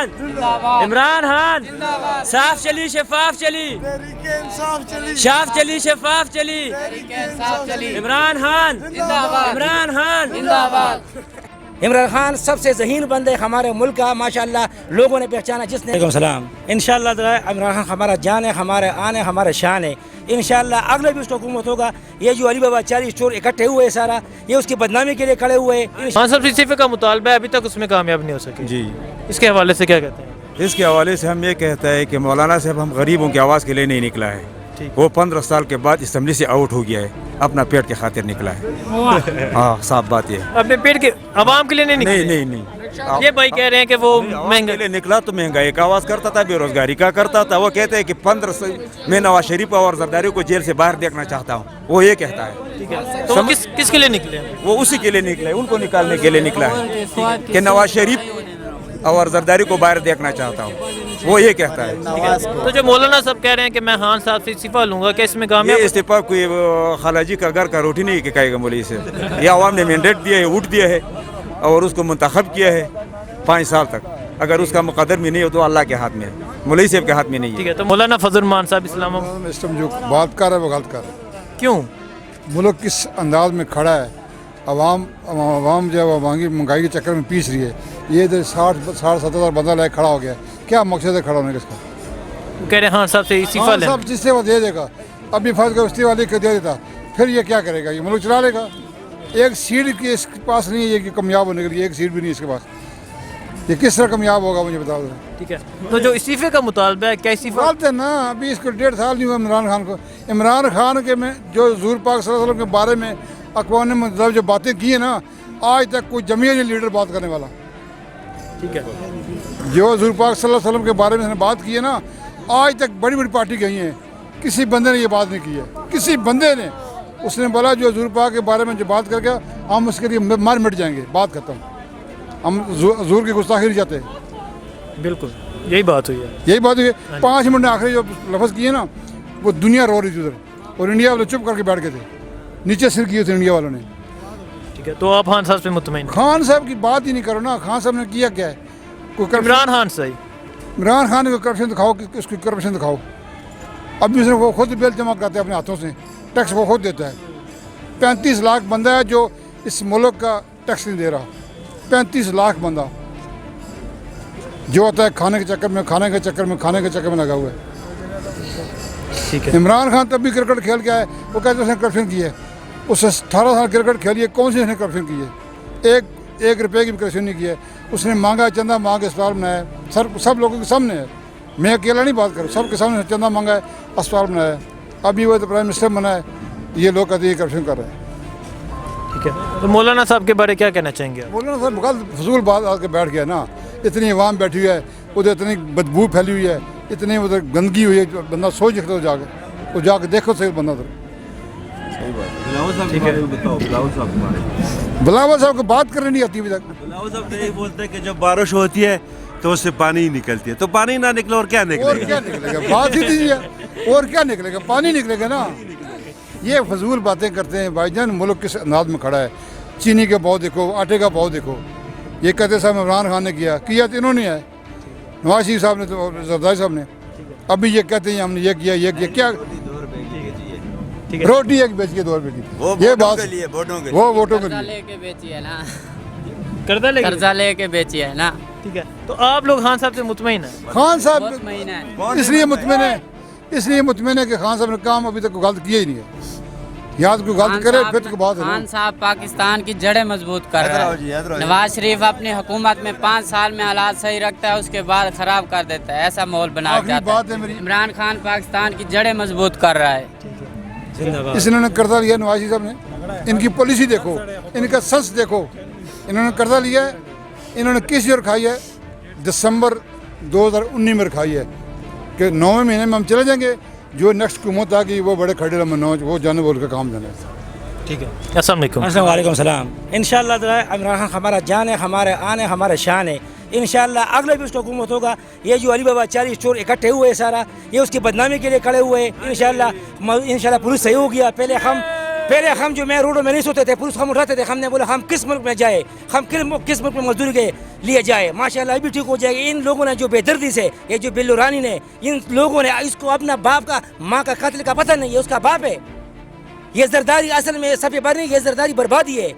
خان عمران خان صاف چلی شفاف چلی شاف چلی شفاف چلی عمران خان عمران خان عمران خان سب سے ذہین بندے ہمارے ملک کا ماشاءاللہ لوگوں نے پہچانا جس نے وعلیکم السلام انشاءاللہ عمران خان ہمارا جان ہے ہمارے آن ہے ہمارے شان ہے انشاءاللہ اگلے بھی اس کو حکومت ہوگا یہ جو علی بابا چاری اسٹور اکٹھے ہوئے سارا یہ اس کی بدنامی کے لیے کھڑے ہوئے خان صاحب استعفے کا مطالبہ ہے ابھی تک اس میں کامیاب نہیں ہو سکے جی اس کے حوالے سے کیا کہتے ہیں؟ اس کے حوالے سے ہم یہ کہتا ہے کہ مولانا صاحب ہم غریبوں کی آواز کے لیے نہیں نکلا ہے وہ 15 سال کے بعد اسمبلی سے آؤٹ ہو گیا ہے اپنا پیٹ کے خاطر نکلا ہے ہاں صاف بات یہ ہے اپنے پیٹ کے عوام کے لیے نہیں نکلے؟ نہیں نہیں یہ بھائی کہہ رہے ہیں کہ وہ مہنگا کے لیے نکلا تو مہنگائی کا آواز کرتا تھا بے روزگاری کا کرتا تھا وہ کہتے ہیں کہ 15 سے میں نواز شریف اور زرداری کو جیل سے باہر دیکھنا چاہتا ہوں وہ یہ کہتا ہے تو وہ کس کے لیے نکلے؟ وہ اسی کے لیے نکلا ہے ان کو نکالنے کے لیے نکلا ہے کہ نواز شریف اور زرداری کو باہر دیکھنا چاہتا ہوں وہ یہ کہتا ہے تو جو مولانا صاحب کہہ رہے ہیں کہ میں خان صاحب سے استعفیٰ لوں گا کہ اس میں کامیاب یہ استعفیٰ کوئی خالہ جی کا گھر کا روٹی نہیں کہ کہے گا مولوی سے یہ عوام نے مینڈیٹ دیا ہے ووٹ دیا ہے اور اس کو منتخب کیا ہے 5 سال تک اگر اس کا مقدر میں نہیں ہو تو اللہ کے ہاتھ میں ہے مولوی صاحب کے ہاتھ میں نہیں ٹھیک ہے تو مولانا فضل الرحمان صاحب اسلام سسٹم جو بات کر رہا ہے وہ غلط کر رہا ہے کیوں ملک کس انداز میں کھڑا ہے عوام جو ہے وہ مہنگائی کے چکر میں پیس رہی ہے یہ ادھر 60-70 بندہ لے کھڑا ہو گیا کیا مقصد ہے کھڑا ہونے کا اس کا کہہ رہے ہیں خان صاحب سے استعفیٰ خان لیں صاحب جس سے وہ دے دے گا ابھی فرض کا استعفیٰ لے کے دے دیتا پھر یہ کیا کرے گا یہ ملک چلا لے گا ایک سیٹ کی اس کے پاس نہیں ہے کہ کامیاب ہونے کے لیے ایک سیٹ بھی نہیں اس کے پاس یہ کس طرح کامیاب ہوگا مجھے بتا دو ٹھیک ہے تو جو استعفے کا مطالبہ ہے کیا استعفیٰ غلط ہے نا ابھی اس کو 1.5 سال نہیں ہوا عمران خان کو عمران خان کے میں جو حضور پاک صلی اللہ علیہ وسلم کے بارے میں اقوام متحدہ جو باتیں کی ہیں نا آج تک کوئی جمعیت نہیں لیڈر بات کرنے والا ٹھیک ہے جو حضور پاک صلی اللہ علیہ وسلم کے بارے میں بات کی ہے نا آج تک بڑی بڑی پارٹی گئی ہیں کسی بندے نے یہ بات نہیں کی ہے کسی بندے نے اس نے بولا جو حضور پاک کے بارے میں جو بات کر کے ہم اس کے لیے مار مٹ جائیں گے بات ختم ہم حضور کی گستاخی نہیں چاہتے بالکل یہی بات ہوئی ہے یہی بات ہوئی ہے 5 منٹ نے آخری جو لفظ کیے نا وہ دنیا رو رہی تھی ادھر اور انڈیا والے چپ کر کے بیٹھ گئے تھے نیچے سر کیے تھے انڈیا والوں نے ٹھیک ہے تو آپ خان صاحب سے مطمئن ہیں؟ خان صاحب کی بات ہی نہیں کرو نا خان صاحب نے کیا کیا ہے کوئی عمران خان صحیح عمران خان کو کرپشن دکھاؤ اس کی کرپشن دکھاؤ ابھی اس نے وہ خود بل جمع کرتا ہے اپنے ہاتھوں سے ٹیکس وہ خود دیتا ہے 35 لاکھ بندہ ہے جو اس ملک کا ٹیکس نہیں دے رہا 35 لاکھ بندہ جو ہوتا ہے کھانے کے چکر میں لگا ہوا ہے ٹھیک ہے عمران خان تب بھی کرکٹ کھیل کے آئے وہ کہتے ہیں اس نے کرپشن کی ہے اس نے 18 سال کرکٹ کھیلی ہے کون سی اس نے کرپشن کی ہے ایک روپے کی بھی کرپشن نہیں کی ہے اس نے مانگا چندہ مانگ کے اسپتال بنایا ہے سب لوگوں کے سامنے ہے میں اکیلا نہیں بات کروں سب کے سامنے چندہ مانگا ہے اسپتال بنایا ہے ابھی وہ تو پرائم منسٹر بنا ہے یہ لوگ کہتے ہیں یہ کرپشن کر رہے ہیں ٹھیک ہے تو مولانا صاحب کے بارے کیا کہنا چاہیں گے مولانا صاحب غلط فضول بات آ کے بیٹھ گیا نا اتنی عوام بیٹھی ہوئی ہے ادھر اتنی بدبو پھیلی ہوئی ہے اتنی ادھر گندگی ہوئی ہے بندہ سوچ سکتا وہ جا کے دیکھو صحیح بندہ ادھر بلاول صاحب کو بات کرنے نہیں آتی ابھی تک بلاول صاحب تو یہ بولتے ہیں کہ جب بارش ہوتی ہے تو اس سے پانی ہی نکلتی ہے تو پانی نہ نکلے اور کیا نکلے گا بات ہی دیجیے اور کیا نکلے گا پانی نکلے گا نا یہ فضول باتیں کرتے ہیں بھائی جان ملک کس انداز میں کھڑا ہے چینی کا بھاؤ دیکھو آٹے کا بھاؤ دیکھو یہ کہتے صاحب عمران خان نے کیا تو انہوں نے ہے نواز شریف صاحب نے تو زرداری صاحب نے ابھی یہ کہتے ہیں ہم نے یہ کیا کیا روٹی ایک بیچ کے 2 روپے کی یہ بات وہ ووٹوں کے لیے بیچی ہے نا قرضہ لے کے بیچی ہے نا ٹھیک ہے تو آپ لوگ خان صاحب سے مطمئن ہیں خان صاحب اس لیے مطمئن ہے کہ خان صاحب نے کام ابھی تک غلط کیا ہی نہیں ہے یاد کوئی غلط کرے پھر تو بات ہے خان صاحب پاکستان کی جڑیں مضبوط کر رہا ہے نواز شریف اپنی حکومت میں 5 سال میں حالات صحیح رکھتا ہے اس کے بعد خراب کر دیتا ہے ایسا ماحول بنا دیتا ہے عمران خان پاکستان کی جڑیں مضبوط کر رہا ہے اس نے قرضہ لیا نواز شریف صاحب نے ان کی پالیسی دیکھو ان کا سنس دیکھو انہوں نے قرضہ لیا ہے انہوں نے کس ایئر کھائی ہے دسمبر 2019 میں کھائی ہے کہ 9ویں مہینے میں ہم چلے جائیں گے جو نیکسٹ حکومت آ گئی وہ بڑے کھڑے رہے وہ جانے بول کے کام جانے ٹھیک ہے السلام علیکم وعلیکم السلام انشاءاللہ عمران خان ہمارا جان ہے ہمارے آن ہے ہمارے شان ہے انشاءاللہ اگلے بھی اس کو حکومت ہوگا یہ جو علی بابا چاری اسٹور اکٹھے ہوئے سارا یہ اس کی بدنامی کے لیے کھڑے ہوئے انشاءاللہ پولیس صحیح ہو گیا پہلے ہم پہلے ہم جو میں روڈوں میں نہیں سوتے تھے، پولیس ہم اٹھاتے تھے، ہم نے بولا ہم کس ملک میں جائے، ہم کس ملک میں مزدوری کے لیے جائے. ماشاءاللہ ابھی ٹھیک ہو جائے گا. ان لوگوں نے جو بے دردی سے، یہ جو بلو رانی نے، ان لوگوں نے اس کو اپنا باپ کا، ماں کا قتل کا پتہ نہیں ہے، اس کا باپ ہے. یہ زرداری اصل میں سب بار نہیں، یہ زرداری بربادی ہے.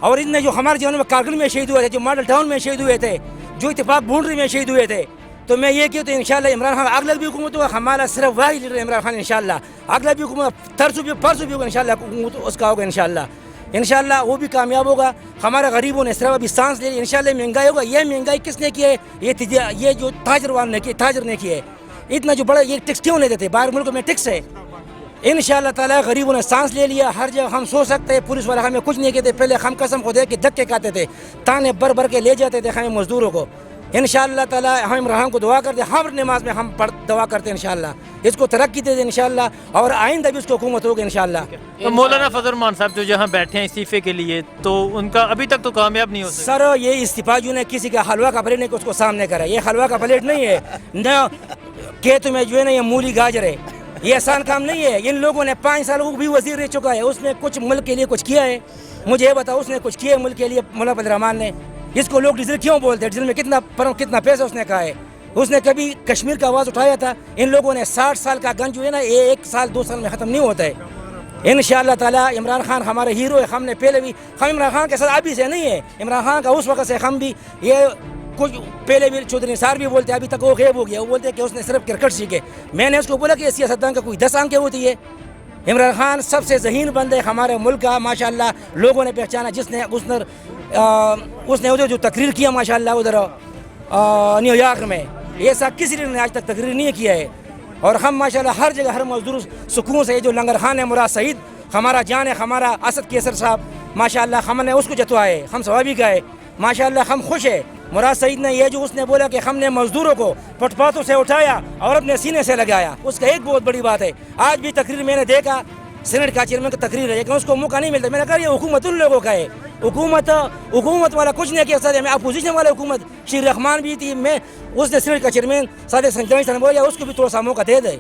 اور ان نے جو ہمارے جوانوں میں کارگل میں شہید ہوئے تھے، جو ماڈل ٹاؤن میں شہید ہوئے تھے، جو اتفاق بونڈری میں شہید ہوئے تھے، تو میں یہ کہتا ہوں انشاءاللہ عمران خان اگلا بھی حکومت ہوگا، ہمارا صرف وہی لیڈر عمران خان انشاءاللہ. اگلا بھی حکومت پرسوں بھی ہوگا انشاءاللہ، حکومت اس کا ہوگا انشاءاللہ وہ بھی کامیاب ہوگا. ہمارے غریبوں نے صرف ابھی سانس لے لی. انشاءاللہ مہنگائی ہوگا. یہ مہنگائی کس نے کی ہے؟ یہ جو تاجر نے کی ہے. اتنا جو بڑا یہ ٹیکس کیوں نہیں دیتے؟ باہر ملک میں ٹیکس ہے. انشاءاللہ تعالیٰ غریبوں نے سانس لے لیا. ہر جگہ ہم سو سکتے ہیں، پولیس والے ہمیں کچھ نہیں کہتے. پہلے ہم قسم خدا کے دھکے کھاتے تھے، تانے بھر کے لے جاتے تھے ہمیں مزدوروں کو. انشاءاللہ تعالیٰ ہم عمران کو دعا کرتے، ہر نماز میں ہم دعا کرتے ہیں انشاءاللہ اس کو ترقی دے دیں انشاءاللہ، اور آئندہ بھی اس کو حکومت ہوگی انشاءاللہ. تو مولانا فضل الرحمان صاحب جو یہاں بیٹھے ہیں استعفے کے لیے، تو ان کا ابھی تک تو کامیاب نہیں ہو سکا. سر یہ استعفا جو نے کسی کا حلوہ کا پلیٹ نہیں کہ اس کو سامنے کرا. یہ حلوہ کا پلیٹ نہیں ہے نہ کہ تمہیں جو ہے نا یہ مولی گاجر ہے. یہ آسان کام نہیں ہے. ان لوگوں نے 5 سال بھی وزیر رہ چکا ہے. اس نے کچھ ملک کے لیے کچھ کیا ہے؟ مجھے یہ بتاؤ، اس نے کچھ کیا ہے ملک کے لیے؟ مولانا فضل الرحمان نے. اس کو لوگ ڈیزل کیوں بولتے ہیں؟ ڈیزل میں کتنا پیسہ اس نے کہا ہے. اس نے کبھی کشمیر کا آواز اٹھایا تھا؟ ان لوگوں نے 60 سال کا گن جو ہے نا یہ 1 سال 2 سال میں ختم نہیں ہوتا ہے. انشاءاللہ تعالیٰ عمران خان ہمارے ہیرو ہے. ہم نے پہلے بھی، ہم عمران خان کے ساتھ ابھی سے نہیں ہے، عمران خان کا اس وقت سے ہم بھی. یہ کچھ پہلے بھی چودھری نثار بھی بولتے ہیں، ابھی تک وہ غیب ہو گیا. وہ بولتے ہیں کہ اس نے صرف کرکٹ سیکھے. میں نے اس کو بولا کہ سیاستدان کا کوئی 10 آنکھیں ہوتی ہے. عمران خان سب سے ذہین بندے ہمارے ملک کا ماشاءاللہ لوگوں نے پہچانا. جس نے اس نے ادھر جو تقریر کیا ماشاءاللہ ادھر نیو یارک میں، ایسا کسی نے آج تک تقریر نہیں کیا ہے. اور ہم ماشاءاللہ ہر جگہ ہر مزدور سکون سے، جو لنگر خان ہے مراد سعید ہمارا جان ہے، ہمارا اسد کیسر صاحب ماشاءاللہ ہم نے اس کو جتوا ہے، ہم ثوابی کا ہے ماشاءاللہ. ہم خوش ہیں. مراد سعید نے یہ جو اس نے بولا کہ ہم نے مزدوروں کو فٹ پاتھوں سے اٹھایا اور اپنے سینے سے لگایا، اس کا ایک بہت بڑی بات ہے. آج بھی تقریر میں نے دیکھا، سینٹ کا چیئرمین کا تقریر ہے، لیکن اس کو موقع نہیں ملتا. میں نے کہا یہ حکومت ان لوگوں کا ہے. حکومت والا کچھ نہیں کیا سر. میں اپوزیشن والا حکومت، شیر رحمان بھی تھی، میں اس نے سینٹ کا چیئرمین صادق سنجانی صاحب نے بولا اس کو بھی تھوڑا سا موقع دے دے.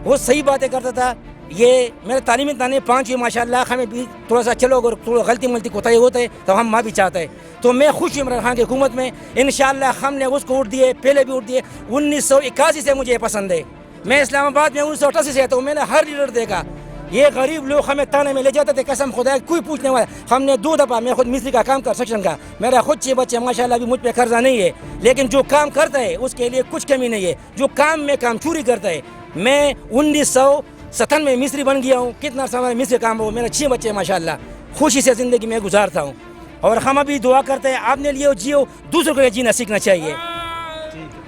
وہ صحیح باتیں کرتا تھا. یہ میرے تعلیمی تانے 5 ماشاءاللہ. ہمیں بھی تھوڑا سا چلو اگر تھوڑا غلطی کوتاہی ہوتا ہے تو ہم بھی چاہتے ہیں. تو میں خوش ہوں عمران خان کی حکومت میں. انشاءاللہ ہم نے اس کو ووٹ دیے، پہلے بھی ووٹ دیے. 1981 سے مجھے پسند ہے. میں اسلام آباد میں 1988 سے آتا ہوں. میں نے ہر لیڈر دیکھا. یہ غریب لوگ ہمیں تانے میں لے جاتے تھے، قسم خدا کوئی پوچھنے والا. ہم نے 2 دفعہ، میں خود مستری کا کام کنسٹرکشن کا، میرا خود 6 بچے ماشاءاللہ ابھی مجھ پہ قرضہ نہیں ہے، لیکن جو کام کرتا ہے اس کے لیے کچھ کمی نہیں ہے. جو کام چوری کرتا ہے. میں 1997 میں مستری بن گیا ہوں. کتنا سال مستری کام ہو. میرے 6 بچے ماشاءاللہ خوشی سے زندگی میں گزارتا ہوں. اور ہم ابھی دعا کرتے ہیں آپ نے لیے جیو، دوسروں کو جینا سیکھنا چاہیے.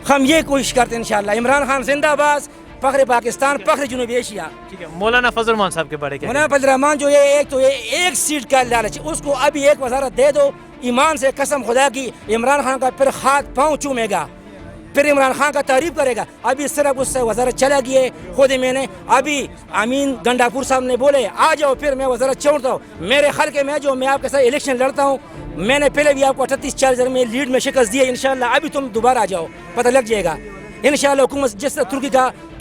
ہم یہ کوشش کرتے ہیں انشاءاللہ. عمران خان زندہ باد، فخر پاکستان، فخر جنوبی ایشیا. ٹھیک ہے. مولانا فضل الرحمان صاحب کے بارے میں مولانا فضل الرحمان جو ایک سیٹ کا لالچ، اس کو ابھی ایک وزارت دے دو ایمان سے، قسم خدا کی عمران خان کا پھر ہاتھ پاؤں چومے گا، پھر عمران خان کا تعریف کرے گا. ابھی صرف اس سے وزارت چلا گئی ہے. خود میں نے ابھی امین گنڈاپور صاحب نے بولے آ جاؤ، پھر میں وزارت چھوڑتا ہوں. میرے حلقے میں جو میں آپ کے ساتھ الیکشن لڑتا ہوں، میں نے پہلے بھی آپ کو 38-40 میں لیڈ میں شکست دی ہے. انشاءاللہ ابھی تم دوبارہ آ جاؤ، پتہ لگ جائے گا انشاءاللہ. حکومت جس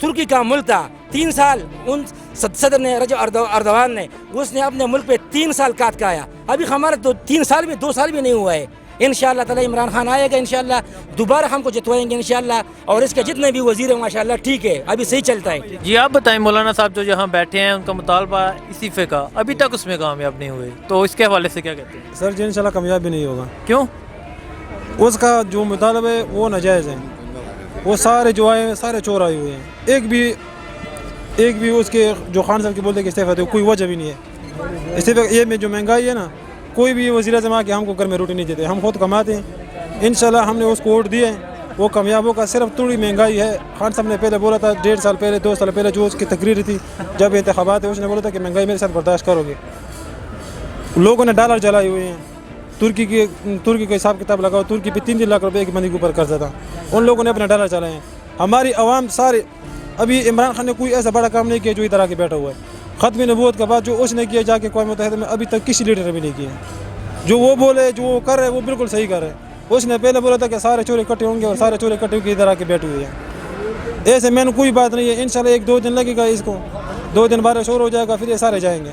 ترکی کا ملک تھا 3 سال، ان صدر نے رجب اردوان نے اس نے اپنے ملک پہ 3 سال کاٹ کا آیا. ابھی ہمارا 2 سال بھی نہیں ہوا ہے. انشاءاللہ تعالی عمران خان آئے گا انشاءاللہ، دوبارہ ہم کو جتوائیں گے انشاءاللہ. اور اس کے جتنے بھی وزیر ہیں ماشاءاللہ ٹھیک ہے، ابھی صحیح چلتا ہے. جی آپ بتائیں مولانا صاحب جو یہاں بیٹھے ہیں، ان کا مطالبہ استعفے کا ابھی تک اس میں کامیاب نہیں ہوئے، تو اس کے حوالے سے کیا کہتے ہیں؟ سر جی انشاءاللہ کامیاب بھی نہیں ہوگا. کیوں؟ اس کا جو مطالبہ ہے وہ ناجائز ہے. وہ سارے جو آئے ہیں سارے چور آئے ہوئے ہیں. ایک بھی اس کے جو خان صاحب کے بولتے کہ استعفیٰ دے کوئی وجہ بھی نہیں ہے. استعفیٰ یہ میں جو مہنگائی ہے نا، کوئی بھی وزیر اعظم آ کے ہم کو گھر میں روٹی نہیں دیتے، ہم خود کماتے ہیں. انشاءاللہ ہم نے اس کو ووٹ دیے، وہ کامیاب ہوگا. صرف تھوڑی مہنگائی ہے. خان صاحب نے پہلے بولا تھا 1.5 سال پہلے 2 سال پہلے جو اس کی تقریر تھی جب انتخابات ہے، اس نے بولا تھا کہ مہنگائی میرے ساتھ برداشت کرو گے. لوگوں نے ڈالر جلائے ہوئے ہیں. ترکی کا حساب کتاب لگاؤ، ترکی پہ 3 لاکھ روپے ایک بندے کے اوپر قرضہ تھا. ان لوگوں نے اپنے ڈالر چلائے ہیں. ہماری عوام سارے، ابھی عمران خان نے کوئی ایسا بڑا کام نہیں کیا جو ادھر آ کے بیٹھا ہوا ہے. ختم نبوت کے بعد جو اس نے کیا جا کے اقوام متحدہ میں، ابھی تک کسی لیڈر نے بھی نہیں کیا. جو وہ بولے، جو وہ کر رہے وہ بالکل صحیح کر رہے. اس نے پہلے بولا تھا کہ سارے چورے اکٹھے ہوں گے، اور سارے چورے اکٹھے ہو کے ادھر آ کے بیٹھے ہوئے ہیں. ایسے میں نے کوئی بات نہیں ہے. انشاءاللہ 1-2 دن لگے گا اس کو، 2 دن بارش اور ہو جائے گا، پھر یہ سارے جائیں گے.